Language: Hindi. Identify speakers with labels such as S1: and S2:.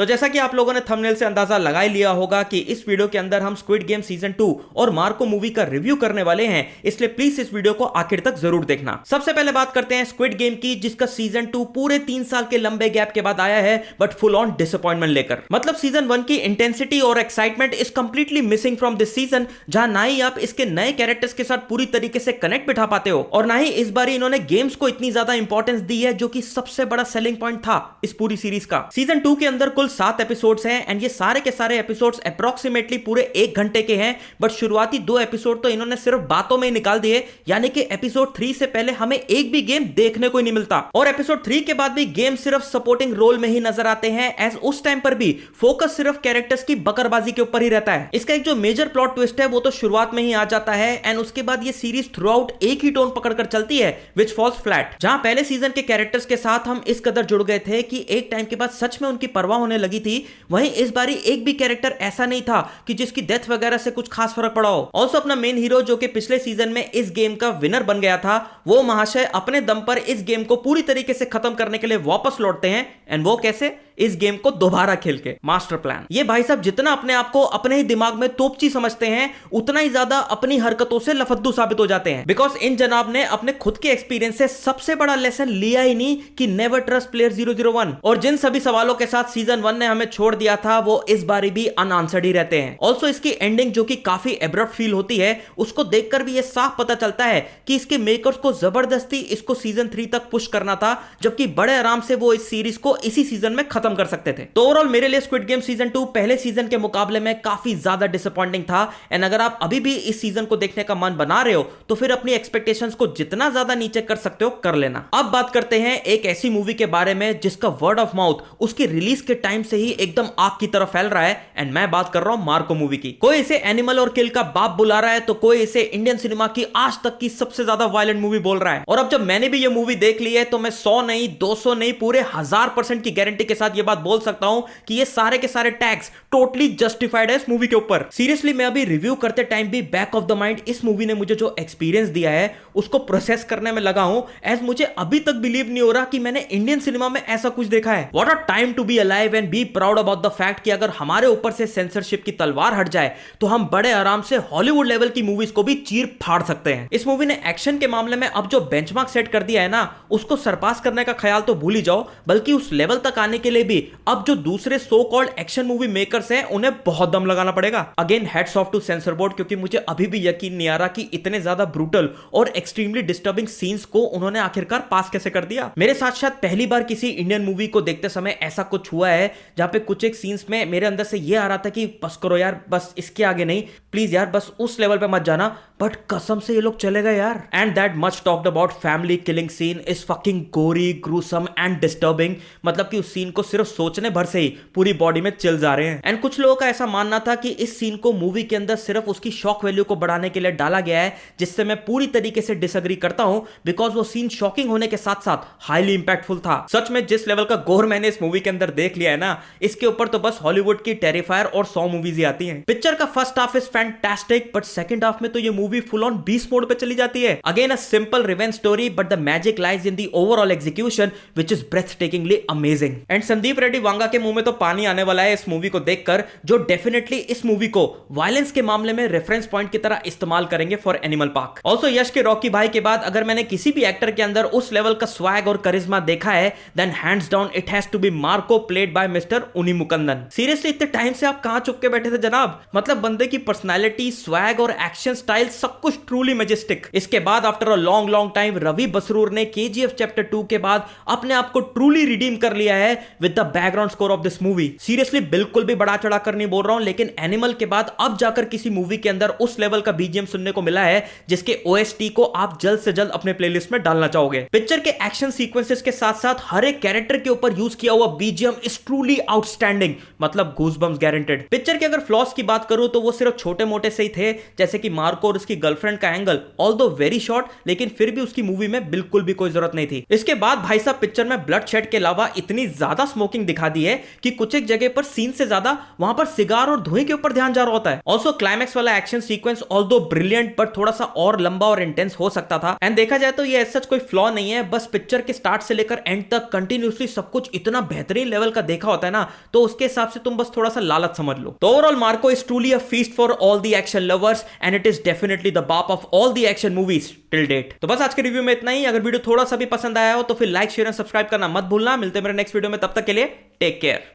S1: तो जैसा कि आप लोगों ने थंबनेल से अंदाजा लगा ही लिया होगा कि इस वीडियो के अंदर हम स्क्विड गेम सीजन 2 और मार्को मूवी का रिव्यू करने वाले हैं, इसलिए प्लीज इस वीडियो को आखिर तक जरूर देखना। सबसे पहले बात करते हैं स्क्विड गेम की, जिसका सीजन 2 पूरे 3 साल के लंबे गैप के बाद आया है, बट फुल ऑन डिसअपॉइंटमेंट लेकर। मतलब सीजन 1 की इंटेंसिटी और excitement is completely missing from this season, जहां ना ही आप इसके नए कैरेक्टर्स के साथ पूरी तरीके से कनेक्ट बिठा पाते हो और ना ही इस बार इन्होंने गेम्स को इतनी ज्यादा इंपॉर्टेंस दी है, जो कि सबसे बड़ा सेलिंग पॉइंट था इस पूरी सीरीज का। सीजन 2 के अंदर कुल 7 एपिसोड्स हैं एंड ये सारे के सारे एपिसोड्स अप्रॉक्सीमेटली पूरे 1 घंटे के हैं, बट शुरुआती 2 एपिसोड तो इन्होंने सिर्फ बातों में ही निकाल दिए, यानी कि एपिसोड 3 से पहले हमें एक भी गेम देखने को ही नहीं मिलता और एपिसोड 3 के बाद भी गेम सिर्फ सपोर्टिंग रोल में ही नजर आते हैं, एज उस टाइम पर भी फोकस सिर्फ कैरेक्टर्स की बकरबाजी के ऊपर ही रहता है। इसका एक जो मेजर प्लॉट ट्विस्ट है वो तो शुरुआत में ही आ जाता है एंड उसके बाद ये सीरीज थ्रू आउट एक ही टोन पकड़कर चलती है, विच फॉल्स फ्लैट। जहां पहले सीजन के कैरेक्टर्स के साथ हम इस कदर जुड़ गए थे कि एक टाइम के बाद सच में उनकी परवाह होने लगी थी, वहीं इस बारी एक भी कैरेक्टर ऐसा नहीं था कि जिसकी डेथ वगैरह से कुछ खास फर्क पड़ा हो। ऑल्सो अपना मेन हीरो जो कि पिछले सीजन में इस गेम का विनर बन गया था, वो महाशय अपने दम पर इस गेम को पूरी तरीके से खत्म करने के लिए वापस लौटते हैं, एंड वो कैसे? इस गेम को दोबारा खेल के। Master plan. ये भाई साहब जितना अपने आप को अपने ही दिमाग में तोपची समझते हैं, उतना ही ज्यादा अपनी हरकतों से लफद्दू साबित हो जाते हैं, बिकॉज इन जनाब ने अपने खुद के एक्सपीरियंस से सबसे बड़ा लेसन लिया ही नहीं कि नेवर ट्रस्ट प्लेयर 001, और जिन सभी सवालों के साथ सीजन 1 ने हमें छोड़ दिया था वो इस बारी भी अनआंसर्ड ही रहते हैं। ऑल्सो इसकी एंडिंग जो कि काफी एब्रप्ट फील होती है, उसको देखकर भी ये साफ पता चलता है कि इसके मेकर्स को जबरदस्ती इसको सीजन 3 तक पुश करना था, जबकि बड़े आराम से वो इस सीरीज को इसी सीजन में खत्म कर सकते थे। तो ओवरऑल मेरे लिए स्क्विड गेम सीजन 2 पहले सीजन के मुकाबले में काफी ज्यादा डिसअपॉइंटिंग था, एंड अगर आप अभी भी इस सीजन को देखने का मन बना रहे हो तो फिर अपनी एक्सपेक्टेशंस को जितना ज्यादा नीचे कर सकते हो कर लेना। अब बात करते हैं एक ऐसी मूवी के बारे में जिसका वर्ड ऑफ माउथ उसकी रिलीज के टाइम से ही एकदम आग की तरफ फैल रहा है, एंड मैं बात कर रहा हूं मार्को मूवी की। कोई इसे एनिमल और किल का बाप बुला रहा है, तो कोई इसे इंडियन सिनेमा की आज तक की सबसे ज्यादा वायलेंट मूवी बोल रहा है। और अब जब मैंने भी ये मूवी देख ली है तो मैं 100 नहीं 200 नहीं पूरे 1000% की गारंटी के साथ ये बात बोल सकता हूं कि ये सारे के सारे टैग्स टोटली जस्टिफाइड है इस मूवी के ऊपर। सीरियसली मैं अभी रिव्यू करते टाइम भी बैक ऑफ द माइंड इस मूवी ने मुझे जो एक्सपीरियंस दिया है उसको प्रोसेस करने में लगा हूं, एज मुझे अभी तक बिलीव नहीं हो रहा कि मैंने इंडियन सिनेमा में ऐसा कुछ देखा है। What a time to be alive and be proud about the fact कि अगर हमारे ऊपर से सेंसरशिप की तलवार हट जाए तो हम बड़े आराम से हॉलीवुड लेवल की मूवीज को भी चीर फाड़ सकते हैं। इस मूवी ने एक्शन के मामले में अब जो बेंचमार्क सेट कर दिया है ना, उसको सरपास करने का ख्याल तो भूल ही जाओ, बल्कि उस लेवल तक आने के लिए भी अब जो दूसरे so called action movie makers हैं उन्हें बहुत दम लगाना पड़ेगा। Again hats off to sensor board, क्योंकि मुझे अभी भी यकीन नहीं आ रहा कि इतने ज्यादा ब्रूटल और एक्सट्रीमली डिस्टर्बिंग सीन्स को उन्होंने आखिरकार पास कैसे कर दिया। मेरे साथ शायद पहली बार किसी इंडियन मूवी को देखते समय ऐसा कुछ हुआ है जहां पे कुछ एक सीन्स में मेरे अंदर से ये आ रहा था कि बस करो यार, बस इसके आगे नहीं, प्लीज यार बस उस लेवल पे मत जाना, बट कसम से ये लोग चले गए यार। And that much talked about family killing scene is fucking gory, gruesome and disturbing. मतलब कि उस सीन को सिर्फ सोचने भर से ही पूरी बॉडी में चिल्स आ रहे हैं। एंड कुछ लोगों का ऐसा मानना था कि इस सीन को मूवी के अंदर सिर्फ उसकी शॉक वैल्यू को बढ़ाने के लिए डाला गया है, जिससे मैं पूरी तरीके से डिसएग्री करता हूं, बिकॉज वो सीन शॉकिंग होने के साथ साथ हाईली इंपैक्टफुल था। सच में जिस लेवल का गोर मैंने इस मूवी के अंदर देख लिया है ना, इसके ऊपर तो बस हॉलीवुड की टेरिफायर और 100 मूवीज ही आती हैं। पिक्चर का first half is fantastic, but second half में तो ये movie full on beast mode पे चली जाती है। Again a simple revenge story, but the magic lies in the overall execution which is breathtakingly amazing. And Sandeep Reddy Vanga के मुंह में तो पानी आने वाला है इस मूवी को देखकर, जो डेफिनेटली इस मूवी को वायलेंस के मामले में रेफरेंस पॉइंट की तरह इस्तेमाल करेंगे फॉर एनिमल पार्क। ऑल्सो यश के रॉकी भाई के बाद अगर मैंने किसी भी एक्टर के अंदर उस लेवल का स्वैग और करिश्मा देखा है, then hands down it has to be Marco, played by mister Unni Mukundan. Seriously इतने टाइम से आप कहां चुप के बैठे थे जनाब? मतलब बंदे की पर्सनैलिटी, स्वैग और एक्शन स्टाइल सब कुछ ट्रूली मैजेस्टिक। इसके बाद after a long time Ravi Basrur ने केजीएफ चैप्टर 2 के बाद अपने आप को ट्रूली रिडीम कर लिया है with the background score of this movie. Seriously बिल्कुल भी बड़ा चढ़ा कर नहीं बोल रहा हूं, लेकिन एनिमल के बाद अब जाकर किसी मूवी के अंदर उस लेवल का बीजीएम सुनने को मिला है जिसके ओएसटी को आप जल्द से जल्द अपने प्लेलिस्ट में डालना चाहोगे। पिक्चर के एक्शन सीक्वेंसेस के साथ साथ हर एक कैरेक्टर के ऊपर यूज किया हुआ बीजीएम इज ट्रूली आउटस्टैंडिंग, मतलब गूज़बम्प्स गारंटेड। पिक्चर के अगर फ्लॉस की बात करूं तो वो सिर्फ छोटे मोटे से ही थे, जैसे कि मार्को और उसकी गर्लफ्रेंड का एंगल, ऑल्दो वेरी शॉर्ट, लेकिन फिर भी उसकी मूवी में बिल्कुल भी कोई जरूरत नहीं थी। इसके बाद भाई साहब पिक्चर में ब्लड शेड के अलावा इतनी ज्यादा स्मोकिंग दिखा दी है कि कुछ एक जगह पर सीन से ज्यादा वहां पर सिगार और धुएं के ऊपर ध्यान जा रहा होता है। ऑल्सो क्लाइमैक्स वाला action sequence although brilliant but थोड़ा सा और लंबा और इंटेंस हो सकता था। एंड देखा जाए तो ये सच कोई फ्लॉ नहीं है, बस पिक्चर के स्टार्ट से लेकर एंड तक कंटिन्यूसली सब कुछ इतना बेहतरीन लेवल का देखा होता है ना, तो उसके हिसाब से तुम बस थोड़ा सा लालच समझ लो। तो overall Marco is truly a feast for all the action lovers and it is definitely the बाप of all the action movies till date. तो बस आज के रिव्यू में इतना ही। अगर वीडियो थोड़ा सा भी पसंद आया हो तो फिर लाइक शेयर एंड सब्सक्राइब करना मत भूलना। मिलते हैं मेरे नेक्स्ट वीडियो में, तब तक के लिए टेक केयर।